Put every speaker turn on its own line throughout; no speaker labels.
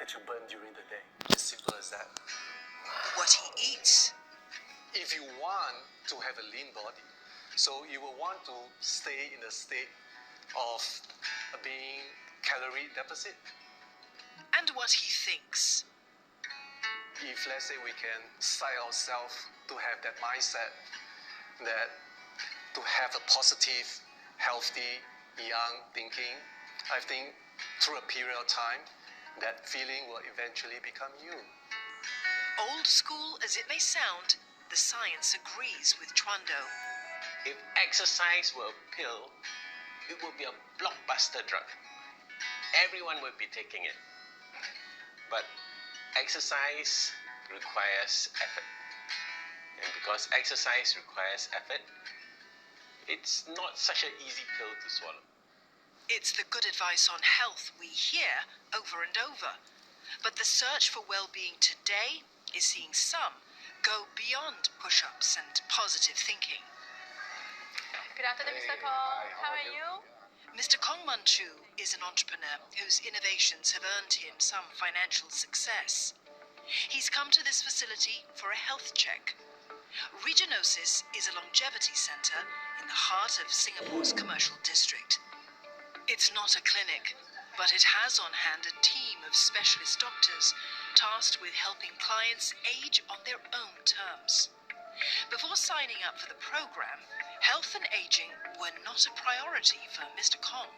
that you burn during the day. As simple as that.
What he eats.
If you want to have a lean body, so you will want to stay in a state of being calorie deficit.
And what he thinks.
If let's say we can psych ourselves to have that mindset, that to have a positive, healthy, young thinking, I think through a period of time, that feeling will eventually become you.
Old school as it may sound, the science agrees with Chuan Do.
If exercise were a pill, it would be a blockbuster drug. Everyone would be taking it. But exercise requires effort. And because exercise requires effort, it's not such an easy pill to swallow.
It's the good advice on health we hear over and over. But the search for well-being today is seeing some go beyond push-ups and positive thinking.
Good afternoon, Mr. Kong. How are you?
Mr. Kong Manchu is an entrepreneur whose innovations have earned him some financial success. He's come to this facility for a health check. Regenosis is a longevity center in the heart of Singapore's commercial district. It's not a clinic, but it has on hand a team of specialist doctors tasked with helping clients age on their own terms. Before signing up for the program, health and aging were not a priority for Mr. Kong.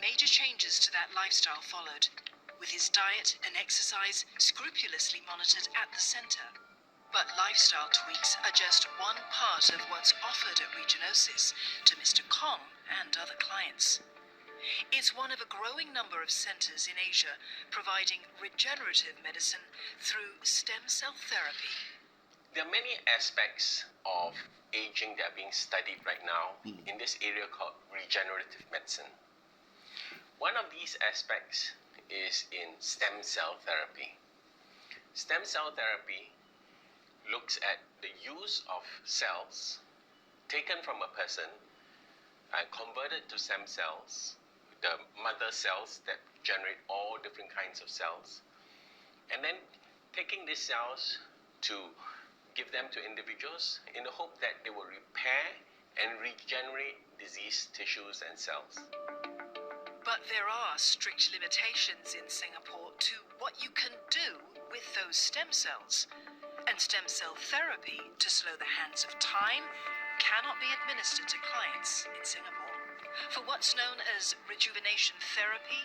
Major changes to that lifestyle followed, with his diet and exercise scrupulously monitored at the center. But lifestyle tweaks are just one part of what's offered at Regenosis to Mr. Kong and other clients. It's one of a growing number of centers in Asia providing regenerative medicine through stem cell therapy.
There are many aspects of aging that are being studied right now in this area called regenerative medicine. One of these aspects is in stem cell therapy. Stem cell therapy looks at the use of cells taken from a person and converted to stem cells, the mother cells that generate all different kinds of cells, and then taking these cells to give them to individuals in the hope that they will repair and regenerate diseased tissues and cells.
But there are strict limitations in Singapore to what you can do with those stem cells. And stem cell therapy, to slow the hands of time, cannot be administered to clients in Singapore. For what's known as rejuvenation therapy,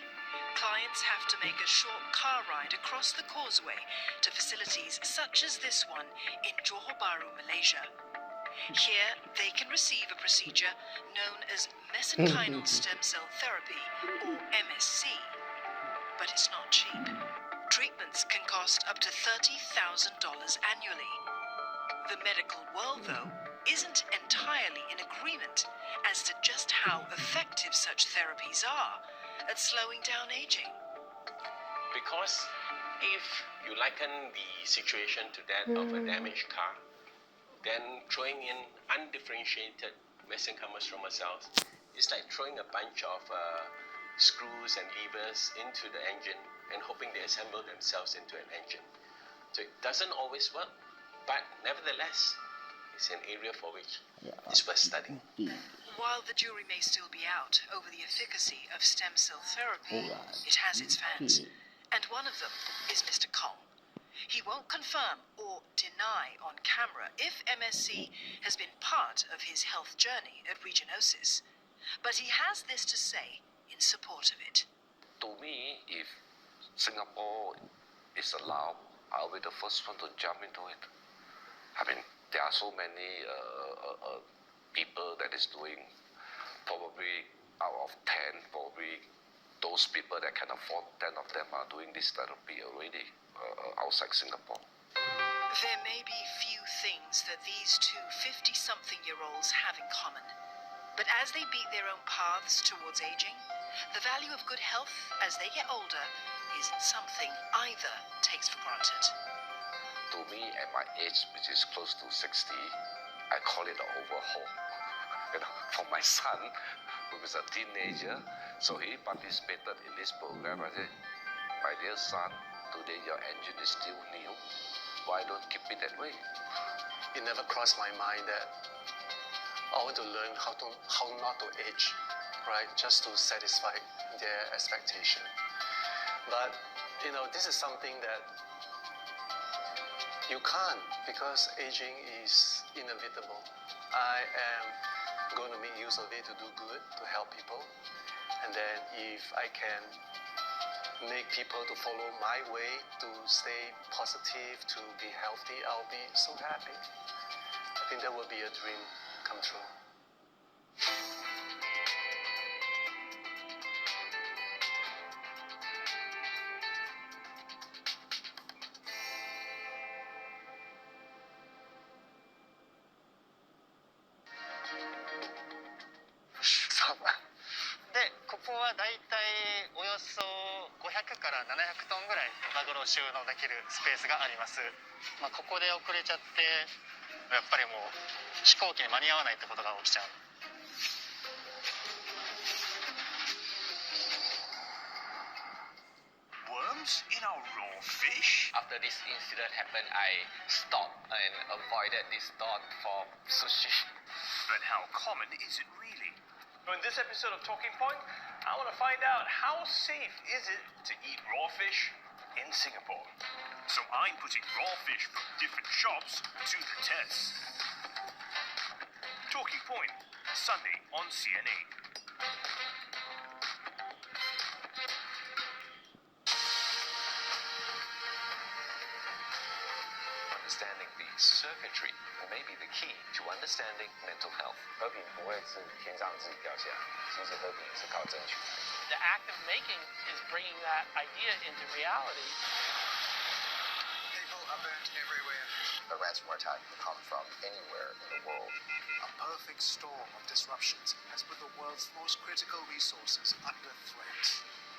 clients have to make a short car ride across the causeway to facilities such as this one in Johor Bahru, Malaysia. Here, they can receive a procedure known as mesenchymal stem cell therapy, or MSC. But it's not cheap. Treatments can cost up to $30,000 annually. The medical world, though, isn't entirely in agreement as to just how effective such therapies are at slowing down aging.
Because if you liken the situation to that of a damaged car, then throwing in undifferentiated mesenchymal stromal cells is like throwing a bunch of screws and levers into the engine and hoping they assemble themselves into an engine. So it doesn't always work, but nevertheless, it's an area for which is worth studying.
While the jury may still be out over the efficacy of stem cell therapy, it has its fans. And one of them is Mr. Kong. He won't confirm or deny on camera if MSC has been part of his health journey at Regenosis. But he has this to say in support of it.
To me, if Singapore is allowed, I'll be the first one to jump into it. I mean, there are so many people that is doing, probably out of 10, probably those people that can afford, 10 of them are doing this therapy already outside Singapore.
There may be few things that these two 50-something-year-olds have in common. But as they beat their own paths towards aging, the value of good health as they get older isn't something either takes for granted.
To me, at my age, which is close to 60, I call it an overhaul. For my son, who is a teenager, so he participated in this program. I said, my my dear son, today your engine is still new. Why don't keep it that way?
It never crossed my mind that I want to learn how not to age, right? Just to satisfy their expectation. But this is something that you can't, because aging is inevitable. I am going to make use of it to do good, to help people. And then if I can make people to follow my way, to stay positive, to be healthy, I'll be so happy. I think that would be a dream come true.
Stop. で、ここはだいたいおよそ500から700トンぐらいマグロを収納できるスペースがあります。ここで遅れちゃってやっぱりもう飛行機に間に合わないってことが起きちゃう。
Worms in our raw fish?
After this incident happened, I stopped and avoided this thought for sushi.
But how common is it really?
In this episode of Talking Point, I want to find out how safe is it to eat raw fish in Singapore.
So I'm putting raw fish from different shops to the test. Talking Point, Sunday on CNA.
Understanding the circuitry may be the key to understanding mental health. 和平不会是天上自己掉下来，其实和平是靠争取来的。
The act of making is bringing that idea into reality.
People are burnt everywhere.
A ransomware attack can come from anywhere in the world.
A perfect storm of disruptions has put the world's most critical resources under threat.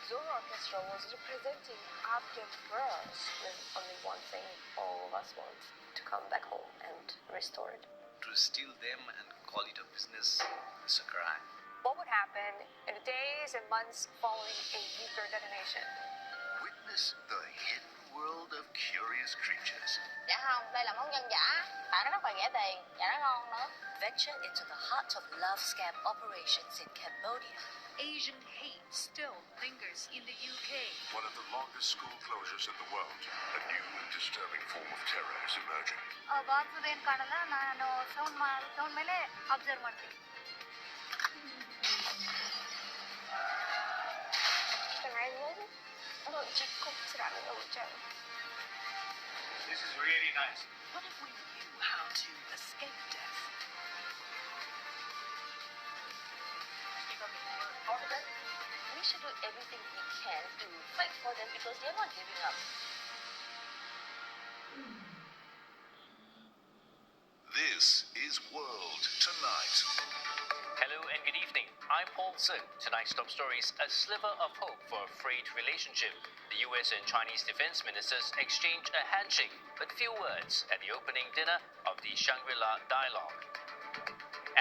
Zoro Orchestra was representing Afghan girls with only one thing: all of us want to come back home and restore it.
To steal them and call it a business is a crime.
What would happen in the days and months following a nuclear detonation?
Witness the hidden world of curious creatures.
Dạ không, đây là món dân dã. Tại nó rất là rẻ tiền và nó ngon nữa.
Venture into the heart of love scam operations in Cambodia.
Asian hate still lingers in the UK.
One of the longest school closures in the world. A new and disturbing form of terror is emerging.
Box ಏನು ಕಾಣಲ್ಲ, ನಾನು sound ಮೇಲೆ observe ಮಾಡ್ತೀನಿ.
This is really nice.
What if we knew how to escape death?
We should do everything we can to fight for them because they're not giving up.
This is World Tonight.
Hello and good evening. I'm Paul Sun. Tonight's top stories: a sliver of hope for a frayed relationship. The US and Chinese defense ministers exchange a handshake but few words at the opening dinner of the Shangri-La Dialogue.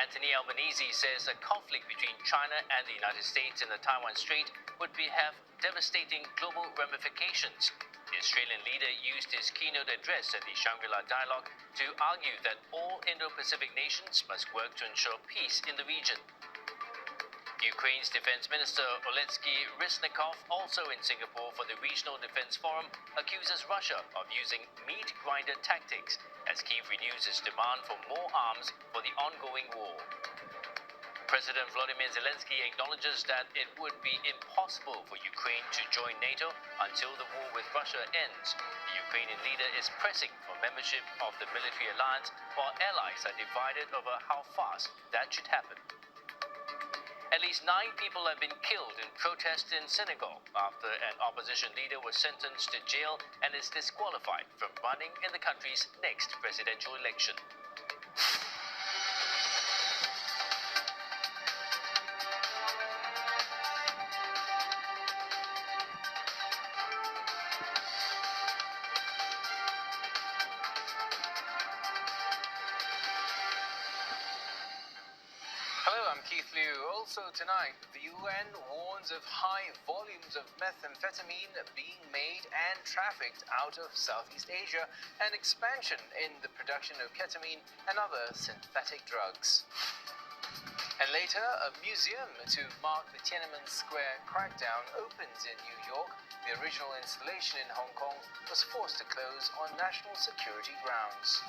Anthony Albanese says a conflict between China and the United States in the Taiwan Strait would have devastating global ramifications. The Australian leader used his keynote address at the Shangri-La Dialogue to argue that all Indo-Pacific nations must work to ensure peace in the region. Ukraine's Defense Minister Oleksiy Reznikov, also in Singapore for the Regional Defense Forum, accuses Russia of using meat grinder tactics as Kyiv renews its demand for more arms for the ongoing war. President Volodymyr Zelensky acknowledges that it would be impossible for Ukraine to join NATO until the war with Russia ends. The Ukrainian leader is pressing for membership of the military alliance, while allies are divided over how fast that should happen. At least 9 people have been killed in protests in Senegal after an opposition leader was sentenced to jail and is disqualified from running in the country's next presidential election.
Hello, I'm Keith Liu Also tonight, the UN warns of high volumes of methamphetamine being made and trafficked out of Southeast Asia and expansion in the production of ketamine and other synthetic drugs. And later, a museum to mark the Tiananmen Square crackdown opens in New York. The original installation in Hong Kong was forced to close on national security grounds.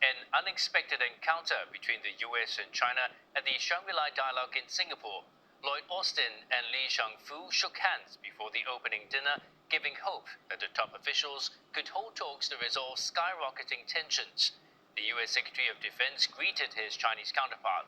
An unexpected encounter between the US and China at the Shangri-La Dialogue in Singapore. Lloyd Austin and Li Shangfu shook hands before the opening dinner, giving hope that the top officials could hold talks to resolve skyrocketing tensions. The US Secretary of Defense greeted his Chinese counterpart.